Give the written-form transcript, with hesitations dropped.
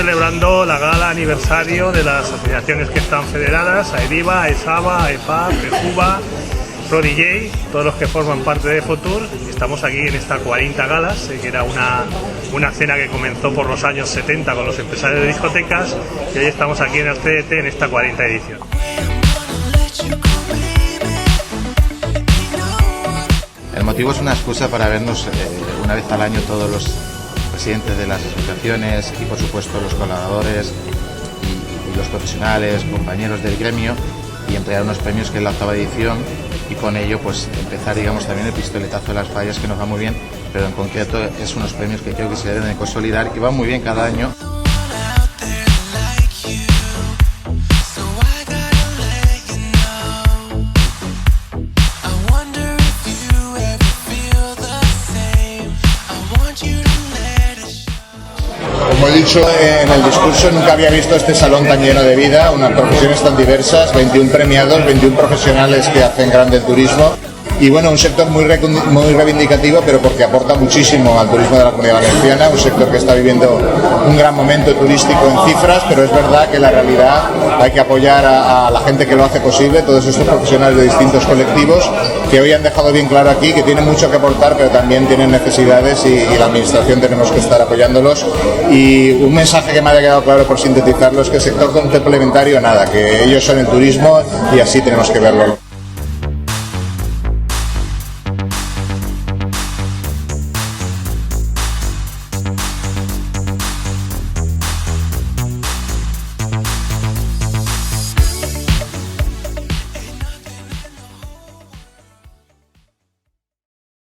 celebrando la gala aniversario de las asociaciones que están federadas, AEDIVA, AESABA, AEPAP, EJUBA, ProDJ, todos los que forman parte de Fotour. Estamos aquí en esta 40 galas, que era una cena que comenzó por los años 70 con los empresarios de discotecas, y hoy estamos aquí en el CDT en esta 40 edición. El motivo es una excusa para vernos una vez al año todos los presidentes de las asociaciones y por supuesto los colaboradores y los profesionales, compañeros del gremio, y entregar unos premios que es la 8ª edición, y con ello pues empezar, digamos, también el pistoletazo de las fallas, que nos va muy bien, pero en concreto es unos premios que creo que se deben de consolidar y van muy bien cada año. Como he dicho en el discurso, nunca había visto este salón tan lleno de vida, unas profesiones tan diversas, 21 premiados, 21 profesionales que hacen grande el turismo. Y bueno, un sector muy reivindicativo, pero porque aporta muchísimo al turismo de la Comunidad Valenciana, un sector que está viviendo un gran momento turístico en cifras, pero es verdad que la realidad hay que apoyar a la gente que lo hace posible, todos estos profesionales de distintos colectivos, que hoy han dejado bien claro aquí que tienen mucho que aportar, pero también tienen necesidades y la administración tenemos que estar apoyándolos. Y un mensaje que me haya quedado claro por sintetizarlo es que el sector complementario nada, que ellos son el turismo y así tenemos que verlo.